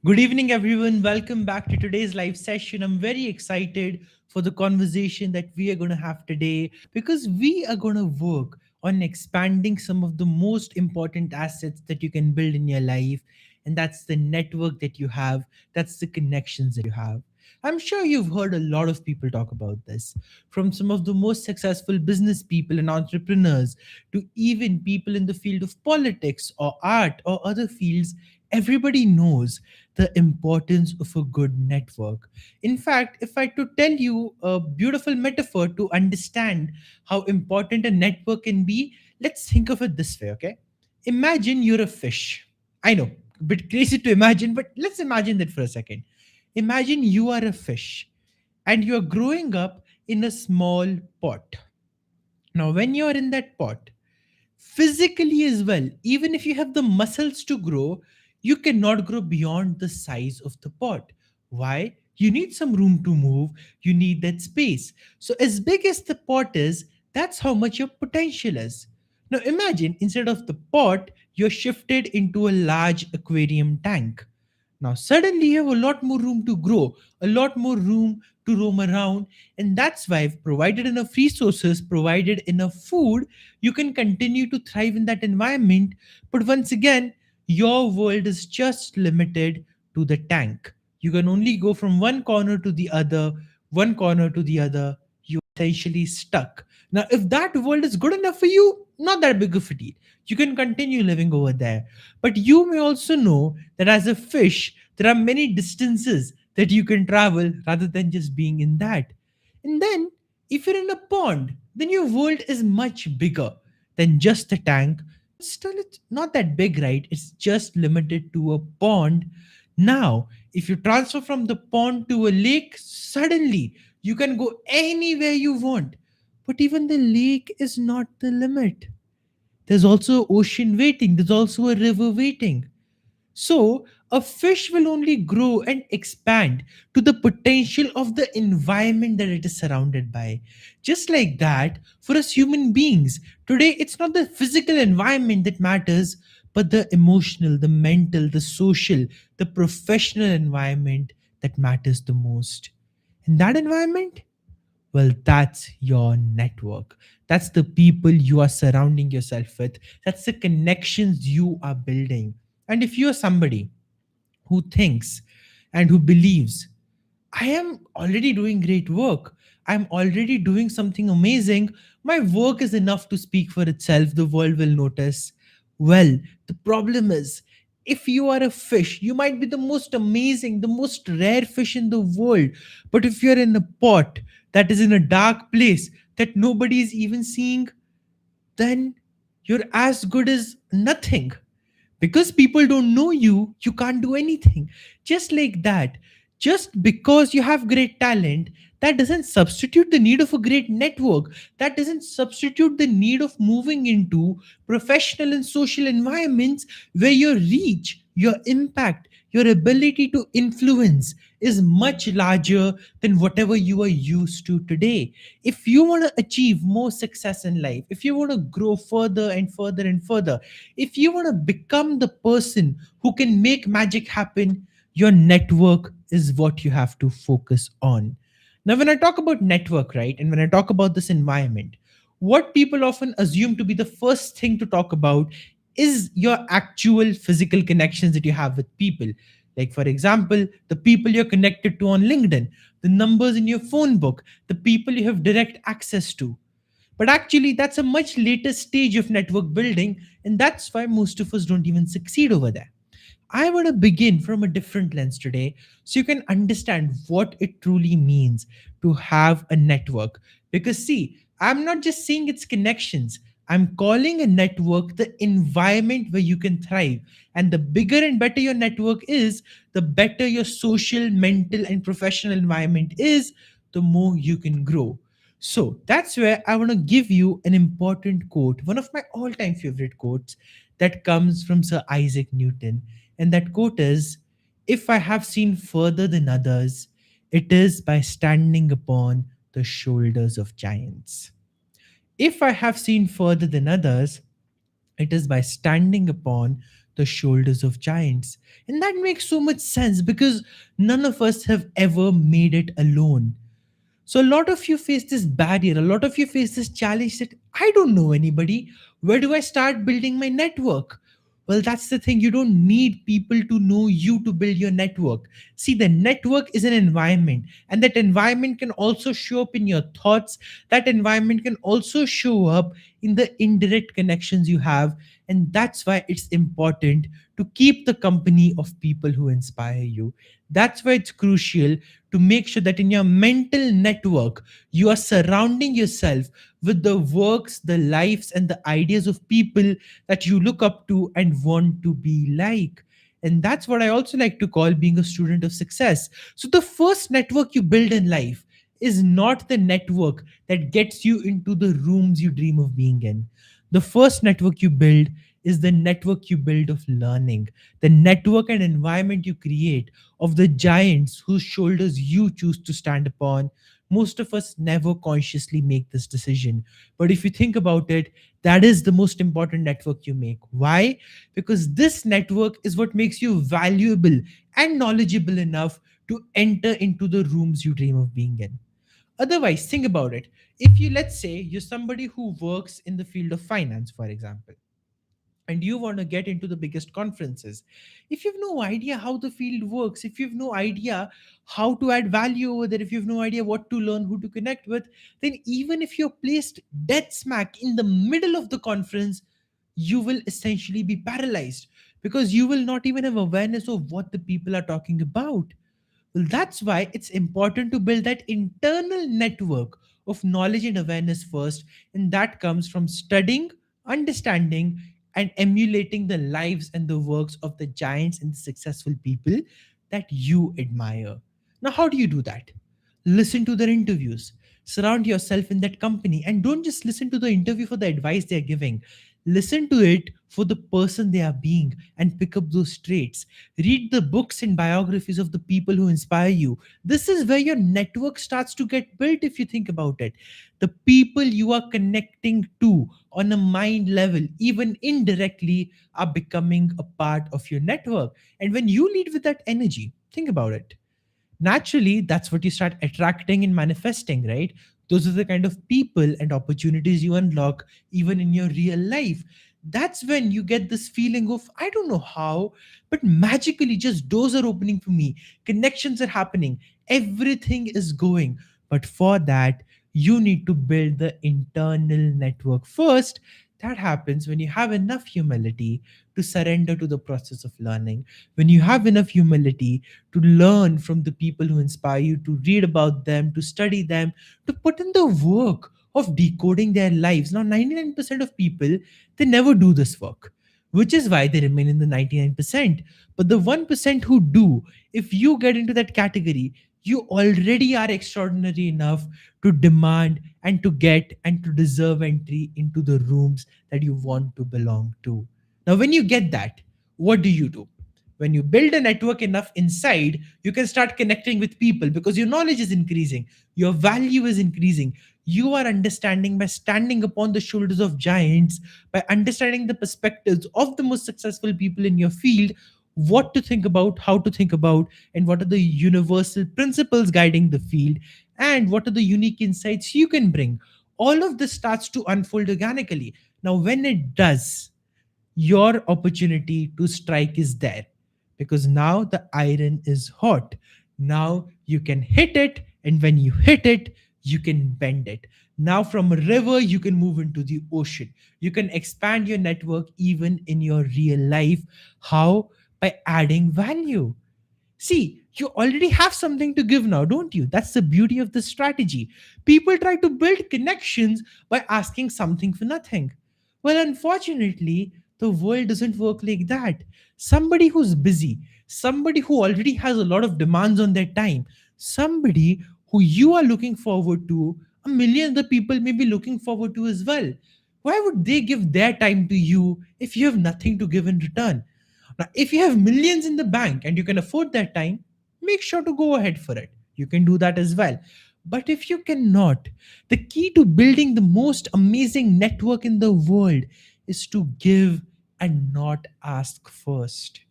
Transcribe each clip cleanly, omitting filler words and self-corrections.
Good evening, everyone. Welcome back to today's live session. I'm very excited for the conversation that we are going to have today because we are going to work on expanding some of the most important assets that you can build in your life. And that's the network that you have, that's the connections that you have. I'm sure you've heard a lot of people talk about this, from some of the most successful business people and entrepreneurs to even people in the field of politics or art or other fields. Everybody knows the importance of a good network. In fact, if I to tell you a beautiful metaphor to understand how important a network can be, let's think of it this way, okay? Imagine you're a fish. I know, a bit crazy to imagine, but let's imagine that for a second. Imagine you are a fish and you're growing up in a small pot. Now, when you're in that pot, physically as well, even if you have the muscles to grow, you cannot grow beyond the size of the pot. Why? You need some room to move, you need that space. So as big as the pot is, that's how much your potential is. Now imagine, instead of the pot, you're shifted into a large aquarium tank. Now, suddenly you have a lot more room to grow, a lot more room to roam around, and that's why, if provided enough resources, provided enough food, you can continue to thrive in that environment. But once again, your world is just limited to the tank. You can only go from one corner to the other, one corner to the other. You're essentially stuck. Now, if that world is good enough for you, not that big of a deal. You can continue living over there. But you may also know that as a fish, there are many distances that you can travel rather than just being in that. And then, if you're in a pond, then your world is much bigger than just a tank. Still, it's not that big, right? It's just limited to a pond. Now, if you transfer from the pond to a lake, suddenly you can go anywhere you want. But even the lake is not the limit. There's also ocean waiting, there's also a river waiting. So, a fish will only grow and expand to the potential of the environment that it is surrounded by. Just like that, for us human beings, today it's not the physical environment that matters, but the emotional, the mental, the social, the professional environment that matters the most. In that environment, well, that's your network. That's the people you are surrounding yourself with. That's the connections you are building. And if you're somebody who thinks and who believes, I am already doing great work, I'm already doing something amazing, my work is enough to speak for itself, the world will notice. Well, the problem is, if you are a fish, you might be the most amazing, the most rare fish in the world. But if you're in a pot that is in a dark place that nobody is even seeing, then you're as good as nothing. Because people don't know you, you can't do anything. Just like that, just because you have great talent, that doesn't substitute the need of a great network. That doesn't substitute the need of moving into professional and social environments where your reach, your impact, your ability to influence is much larger than whatever you are used to today. If you want to achieve more success in life, if you want to grow further and further and further, if you want to become the person who can make magic happen, your network is what you have to focus on. Now, when I talk about network, right, and when I talk about this environment, what people often assume to be the first thing to talk about is your actual physical connections that you have with people. Like, for example, the people you're connected to on LinkedIn, the numbers in your phone book, the people you have direct access to. But actually, that's a much later stage of network building, and that's why most of us don't even succeed over there. I want to begin from a different lens today so you can understand what it truly means to have a network. Because, see, I'm not just saying it's connections, I'm calling a network the environment where you can thrive. And the bigger and better your network is, the better your social, mental, and professional environment is, the more you can grow. So that's where I want to give you an important quote, one of my all time favorite quotes that comes from Sir Isaac Newton. And that quote is, if I have seen further than others, it is by standing upon the shoulders of giants. If I have seen further than others, it is by standing upon the shoulders of giants. And that makes so much sense because none of us have ever made it alone. So a lot of you face this barrier, a lot of you face this challenge that I don't know anybody. Where do I start building my network? Well, that's the thing. You don't need people to know you to build your network. See, the network is an environment, and that environment can also show up in your thoughts. That environment can also show up in the indirect connections you have. And that's why it's important to keep the company of people who inspire you. That's why it's crucial to make sure that in your mental network, you are surrounding yourself with the works, the lives, and the ideas of people that you look up to and want to be like. And that's what I also like to call being a student of success. So, the first network you build in life is not the network that gets you into the rooms you dream of being in. The first network you build is the network you build of learning, the network and environment you create of the giants whose shoulders you choose to stand upon. Most of us never consciously make this decision. But if you think about it, that is the most important network you make. Why? Because this network is what makes you valuable and knowledgeable enough to enter into the rooms you dream of being in. Otherwise, think about it. If you, let's say, you're somebody who works in the field of finance, for example, and you want to get into the biggest conferences, if you have no idea how the field works, if you have no idea how to add value over there, if you have no idea what to learn, who to connect with, then even if you're placed dead smack in the middle of the conference, you will essentially be paralyzed because you will not even have awareness of what the people are talking about. Well, that's why it's important to build that internal network of knowledge and awareness first. And that comes from studying, understanding, and emulating the lives and the works of the giants and the successful people that you admire. Now, how do you do that? Listen to their interviews, surround yourself in that company, and don't just listen to the interview for the advice they're giving. Listen to it for the person they are being and pick up those traits. Read the books and biographies of the people who inspire you. This is where your network starts to get built, if you think about it. The people you are connecting to on a mind level, even indirectly, are becoming a part of your network. And when you lead with that energy, think about it, naturally that's what you start attracting and manifesting, right? Those are the kind of people and opportunities you unlock even in your real life. That's when you get this feeling of, I don't know how, but magically just doors are opening for me, connections are happening, everything is going. But for that, you need to build the internal network first. That happens when you have enough humility to surrender to the process of learning, when you have enough humility to learn from the people who inspire you, to read about them, to study them, to put in the work of decoding their lives. Now, 99% of people, they never do this work, which is why they remain in the 99%. But the 1% who do, if you get into that category, you already are extraordinary enough to demand and to get and to deserve entry into the rooms that you want to belong to. Now, when you get that, what do you do? When you build a network enough inside, you can start connecting with people because your knowledge is increasing, your value is increasing. You are understanding by standing upon the shoulders of giants, by understanding the perspectives of the most successful people in your field, what to think about, how to think about, and what are the universal principles guiding the field, and what are the unique insights you can bring. All of this starts to unfold organically. Now, when it does, your opportunity to strike is there because now the iron is hot. Now you can hit it, and when you hit it, you can bend it. Now, from a river, you can move into the ocean. You can expand your network even in your real life. How? By adding value. See, you already have something to give now, don't you? That's the beauty of this strategy. People try to build connections by asking something for nothing. Well, unfortunately, the world doesn't work like that. Somebody who's busy, somebody who already has a lot of demands on their time, somebody who you are looking forward to, a million other people may be looking forward to as well. Why would they give their time to you if you have nothing to give in return? Now, if you have millions in the bank and you can afford that time, make sure to go ahead for it. You can do that as well. But if you cannot, the key to building the most amazing network in the world is to give and not ask first.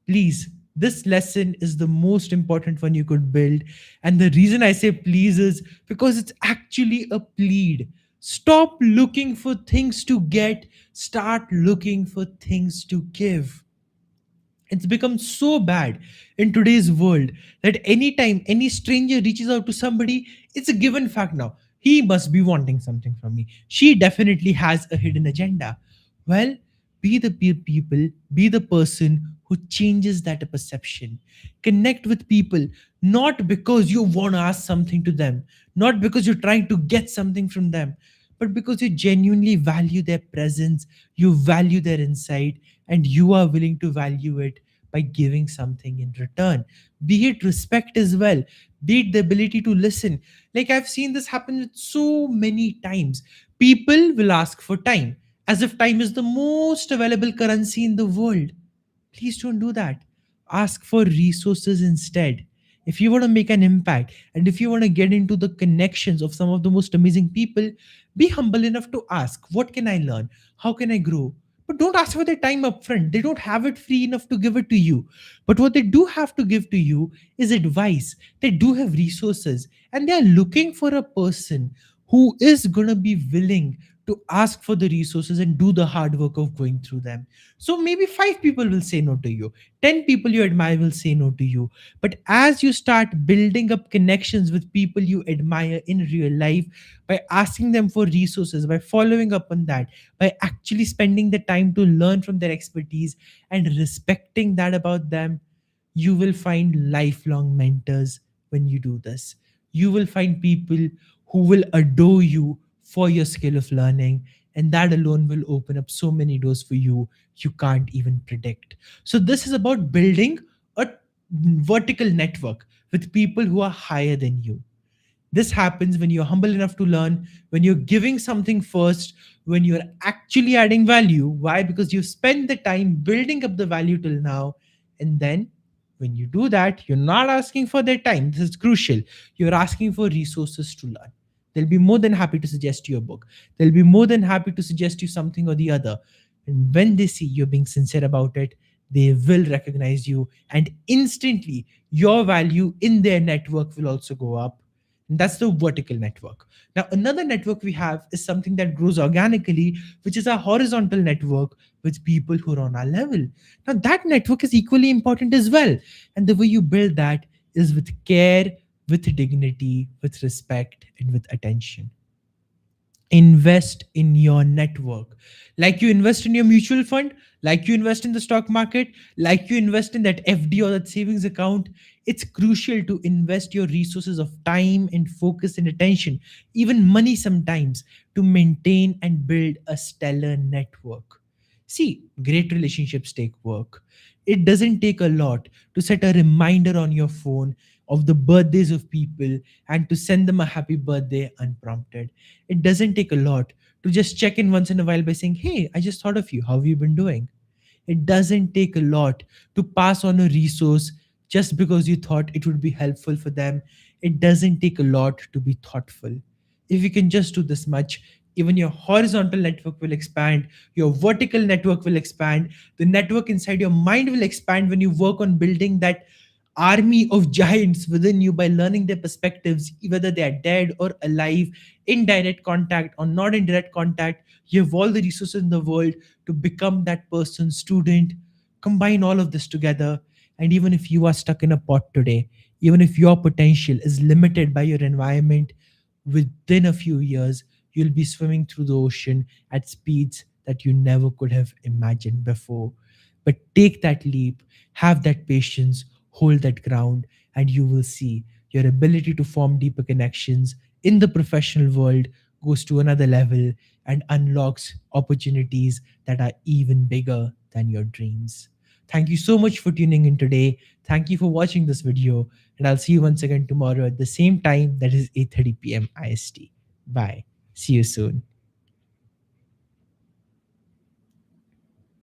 Please, this lesson is the most important one you could build. And the reason I say please is because it's actually a plead. Stop looking for things to get, start looking for things to give. It's become so bad in today's world that anytime any stranger reaches out to somebody, it's a given fact now. He must be wanting something from me. She definitely has a hidden agenda. Well, be the people, be the person who changes that perception. Connect with people not because you want to ask something to them, not because you're trying to get something from them, but because you genuinely value their presence, you value their insight, and you are willing to value it by giving something in return. Be it respect as well, be it the ability to listen. Like I've seen this happen with so many times. People will ask for time as if time is the most available currency in the world. Please don't do that. Ask for resources instead. If you want to make an impact and if you want to get into the connections of some of the most amazing people, be humble enough to ask, what can I learn? How can I grow? But don't ask for their time upfront. They don't have it free enough to give it to you. But what they do have to give to you is advice. They do have resources and they are looking for a person who is going to be willing to ask for the resources and do the hard work of going through them. So maybe 5 people will say no to you, 10 people you admire will say no to you. But as you start building up connections with people you admire in real life, by asking them for resources, by following up on that, by actually spending the time to learn from their expertise and respecting that about them, you will find lifelong mentors when you do this. You will find people who will adore you for your skill of learning, and that alone will open up so many doors for you you can't even predict. So, this is about building a vertical network with people who are higher than you. This happens when you're humble enough to learn, when you're giving something first, when you're actually adding value. Why? Because you've spent the time building up the value till now. And then when you do that, you're not asking for their time. This is crucial. You're asking for resources to learn. They'll be more than happy to suggest you a book. They'll be more than happy to suggest you something or the other. And when they see you're being sincere about it, they will recognize you. And instantly, your value in their network will also go up. And that's the vertical network. Now, another network we have is something that grows organically, which is a horizontal network with people who are on our level. Now, that network is equally important as well. And the way you build that is with care, with dignity, with respect, and with attention. Invest in your network like you invest in your mutual fund, like you invest in the stock market, like you invest in that FD or that savings account. It's crucial to invest your resources of time and focus and attention, even money sometimes, to maintain and build a stellar network. See, great relationships take work. It doesn't take a lot to set a reminder on your phone of the birthdays of people and to send them a happy birthday unprompted. It doesn't take a lot to just check in once in a while by saying, "Hey, I just thought of you. How have you been doing?" It doesn't take a lot to pass on a resource just because you thought it would be helpful for them. It doesn't take a lot to be thoughtful. If you can just do this much, even your horizontal network will expand, your vertical network will expand, the network inside your mind will expand when you work on building that army of giants within you by learning their perspectives, whether they are dead or alive, in direct contact or not in direct contact. You have all the resources in the world to become that person's student. Combine all of this together. And even if you are stuck in a pot today, even if your potential is limited by your environment, within a few years, you'll be swimming through the ocean at speeds that you never could have imagined before. But take that leap, have that patience, hold that ground, and you will see your ability to form deeper connections in the professional world goes to another level and unlocks opportunities that are even bigger than your dreams. Thank you so much for tuning in today. Thank you for watching this video, and I'll see you once again tomorrow at the same time, that is 8:30 p.m. IST. Bye. See you soon.